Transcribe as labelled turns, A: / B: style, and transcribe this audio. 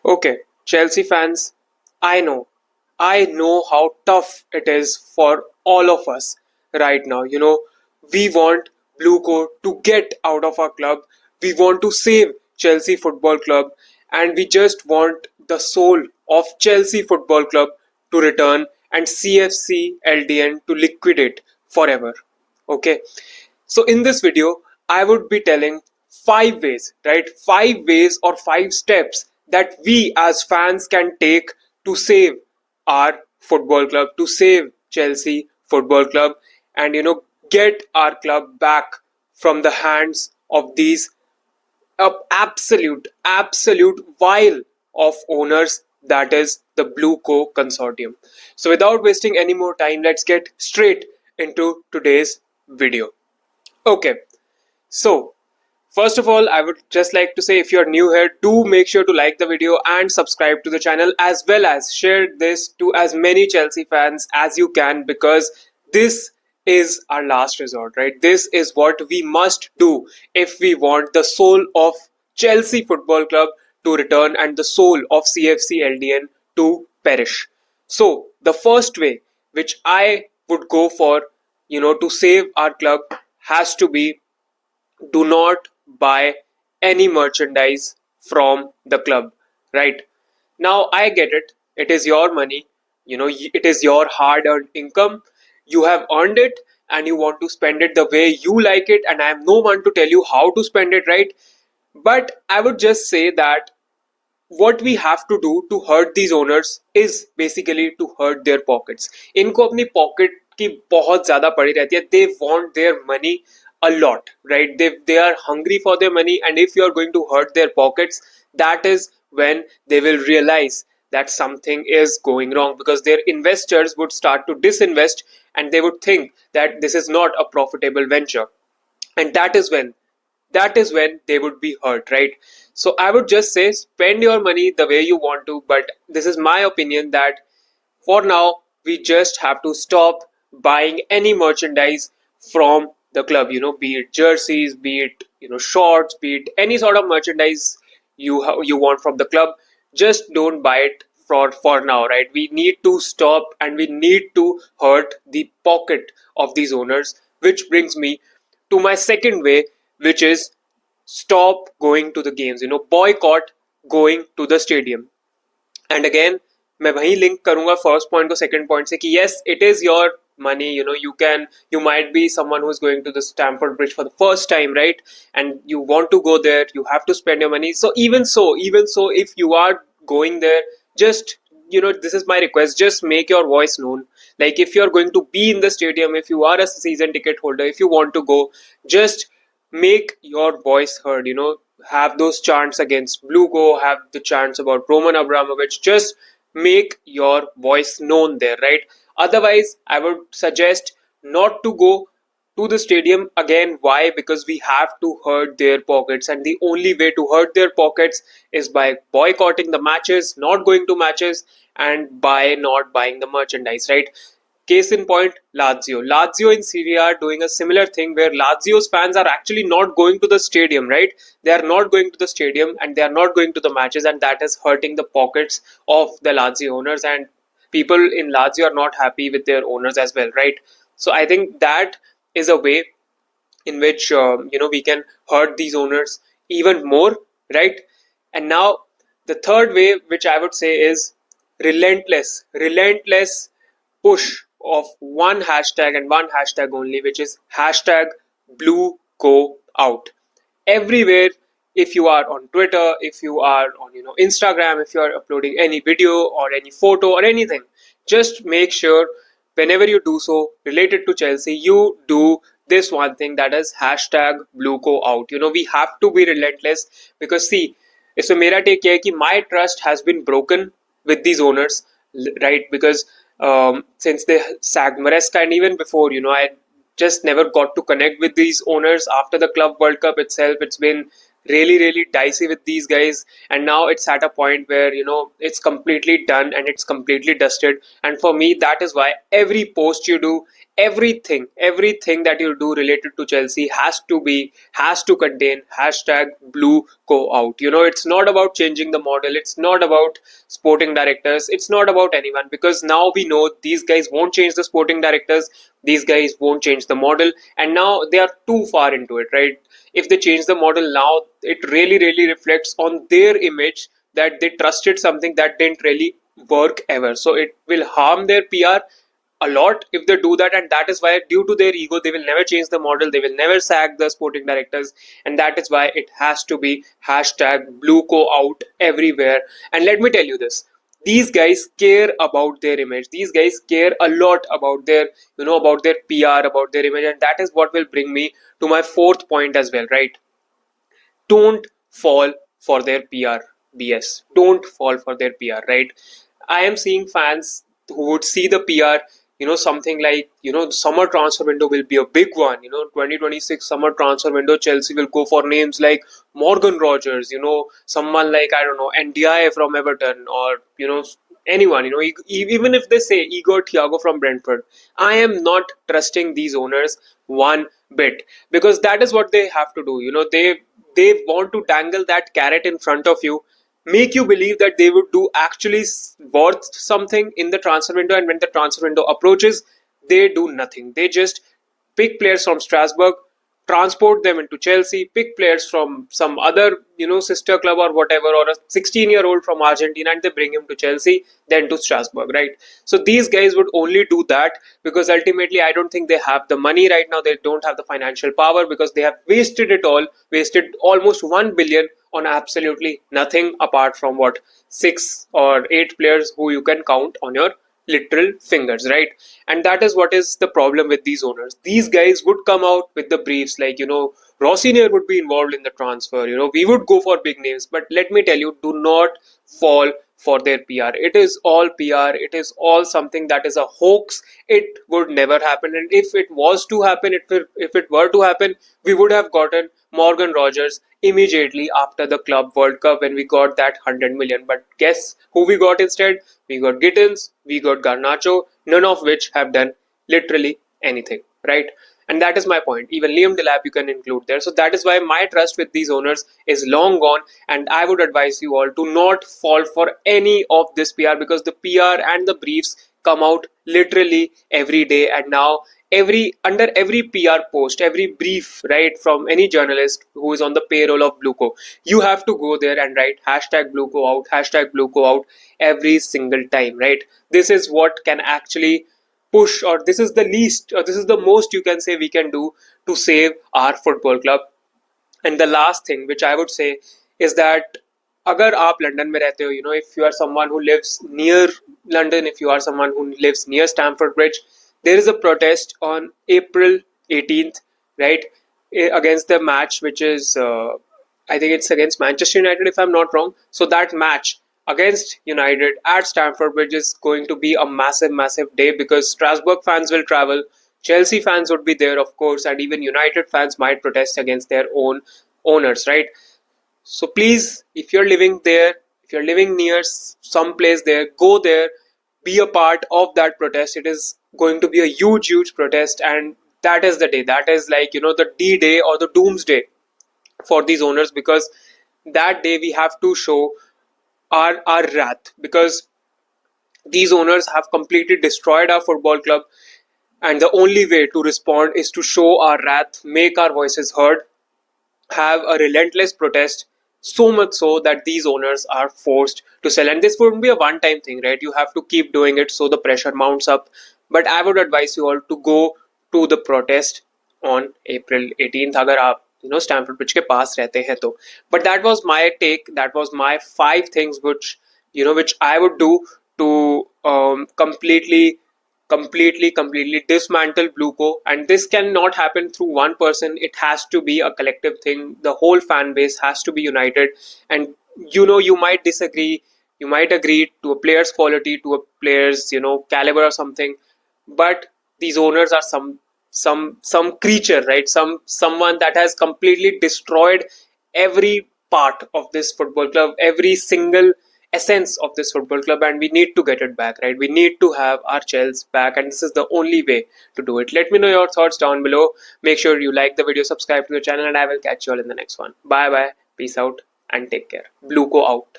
A: Okay, Chelsea fans, I know. I know how tough it is for all of us right now. We want BlueCo to get out of our club. We want to save Chelsea Football Club, and we just want the soul of Chelsea Football Club to return and CFC LDN to liquidate forever. Okay, so in this video, I would be telling 5 ways, right? 5 ways or 5 steps that we as fans can take to save our football club, to save Chelsea Football Club, and get our club back from the hands of these absolute vial of owners, that is the BlueCo consortium. So without wasting any more time, let's get straight into today's video. Okay, so first of all, I would just like to say if you're new here, do make sure to like the video and subscribe to the channel, as well as share this to as many Chelsea fans as you can, because this is our last resort, right? This is what we must do if we want the soul of Chelsea Football Club to return and the soul of CFC LDN to perish. So the first way which I would go for, to save our club has to be: do not buy any merchandise from the club. Right now, I get it. It is your money. It is your hard earned income. You have earned it and you want to spend it the way you like it. And I am no one to tell you how to spend it, right? But I would just say that what we have to do to hurt these owners is basically to hurt their pockets. इनको अपनी pocket की बहुत ज़्यादा पड़ी रहती है. They want their money a lot, right? They are hungry for their money, and if you are going to hurt their pockets, that is when they will realize that something is going wrong, because their investors would start to disinvest and they would think that this is not a profitable venture, and that is when they would be hurt, right? So I would just say spend your money the way you want to, but this is my opinion that for now we just have to stop buying any merchandise from the club, be it jerseys, be it shorts, be it any sort of merchandise you want from the club. Just don't buy it for now, right? We need to stop and we need to hurt the pocket of these owners, which brings me to my second way, which is stop going to the games, boycott going to the stadium. And again, मैं वही link करूंगा first point को second point से कि yes, it is your money. You might be someone who's going to the Stamford Bridge for the first time, right? And you want to go there, you have to spend your money. So even so, if you are going there, just this is my request, just make your voice known. Like, if you're going to be in the stadium, if you are a season ticket holder, if you want to go, just make your voice heard. Have those chants against BlueCo, have the chants about Roman Abramovich. Just make your voice known there, right? Otherwise, I would suggest not to go to the stadium. Again, why? Because we have to hurt their pockets, and the only way to hurt their pockets is by boycotting the matches, not going to matches, and by not buying the merchandise, right? Case in point, Lazio. Lazio in Serie A are doing a similar thing, where Lazio's fans are actually not going to the stadium, right? They are not going to the stadium and they are not going to the matches, and that is hurting the pockets of the Lazio owners, and people in Lazio are not happy with their owners as well, right? So I think that is a way in which we can hurt these owners even more, right? And now the third way, which I would say, is relentless push of one hashtag and one hashtag only, which is hashtag BlueCoOut. Everywhere, if you are on Twitter, if you are on Instagram, if you are uploading any video or any photo or anything, just make sure whenever you do so related to Chelsea, you do this one thing, that is hashtag BlueCoOut. We have to be relentless, because see, इसमें मेरा take क्या है कि my trust has been broken with these owners, right? Because since they sacked Maresca, and even before, I just never got to connect with these owners. After the Club World Cup itself, it's been really dicey with these guys, and now it's at a point where it's completely done and it's completely dusted. And for me, that is why every post you do, everything that you do related to Chelsea has to contain hashtag blue co out. It's not about changing the model, it's not about sporting directors, it's not about anyone, because now we know these guys won't change the sporting directors, these guys won't change the model, and now they are too far into it, right? If they change the model now, it really reflects on their image, that they trusted something that didn't really work ever. So it will harm their PR a lot if they do that, and that is why, due to their ego, they will never change the model, they will never sack the sporting directors, and that is why it has to be hashtag BlueCo out everywhere. And let me tell you this, these guys care about their image, these guys care a lot about their about their PR, about their image, and that is what will bring me to my fourth point as well, right? Don't fall for their PR BS. Don't fall for their PR, right? I am seeing fans who would see the PR, something like, summer transfer window will be a big one. 2026 summer transfer window, Chelsea will go for names like Morgan Rogers, someone like, I don't know, NDI from Everton, or, anyone, even if they say Igor Thiago from Brentford, I am not trusting these owners one bit, because that is what they have to do. They want to dangle that carrot in front of you, make you believe that they would do actually worth something in the transfer window, and when the transfer window approaches, they do nothing. They just pick players from Strasbourg, transport them into Chelsea, pick players from some other, sister club or whatever, or a 16-year-old from Argentina, and they bring him to Chelsea, then to Strasbourg, right? So these guys would only do that because ultimately I don't think they have the money right now. They don't have the financial power, because they have wasted it all, wasted almost 1 billion on absolutely nothing, apart from what, 6 or 8 players who you can count on your literal fingers, right? And that is what is the problem with these owners. These guys would come out with the briefs like, Rossinier would be involved in the transfer, we would go for big names. But let me tell you, do not fall for their PR. It is all PR, it is all something that is a hoax. It would never happen, and if it was to happen, if it were to happen, we would have gotten Morgan Rogers immediately after the Club World Cup, when we got that 100 million. But guess who we got instead? We got Gittins, we got Garnacho, none of which have done literally anything, right? And that is my point. Even Liam Delap you can include there. So that is why my trust with these owners is long gone, and I would advise you all to not fall for any of this PR, because the PR and the briefs come out literally every day, and now under every PR post, every brief, right, from any journalist who is on the payroll of BlueCo, you have to go there and write hashtag BlueCo out, hashtag BlueCo out every single time, right? This is what can actually push, or this is the least, or this is the most you can say we can do to save our football club. And the last thing which I would say is that अगर आप London में रहते हो, if you are someone who lives near London, if you are someone who lives near Stamford Bridge, there is a protest on April 18th, right, against the match, which is I think it's against Manchester United, if I'm not wrong. So that match against United at Stamford Bridge is going to be a massive day, because Strasbourg fans will travel, Chelsea fans would be there, of course, and even United fans might protest against their own owners, right? So please, if you're living there, if you're living near some place there, go there, be a part of that protest. It is going to be a huge protest, and that is the day. That is like, the D-Day or the doomsday for these owners, because that day we have to show our wrath, because these owners have completely destroyed our football club, and the only way to respond is to show our wrath, make our voices heard, have a relentless protest, so much so that these owners are forced to sell. And this wouldn't be a one time thing, right? You have to keep doing it so the pressure mounts up. But I would advise you all to go to the protest on April 18th अगर आप Stamford Bridge के पास रहते हैं तो. But that was my take, that was my 5 things which I would do to completely dismantle BlueCo. And this cannot happen through one person. It has to be a collective thing. The whole fan base has to be united. And you might disagree, you might agree to a player's quality, to a player's caliber or something, but these owners are some creature, right? Someone that has completely destroyed every part of this football club, every single essence of this football club, and we need to get it back, right? We need to have our Chels back, and this is the only way to do it. Let me know your thoughts down below. Make sure you like the video, subscribe to the channel, and I will catch you all in the next one. Bye bye, peace out, and take care. BlueCo out.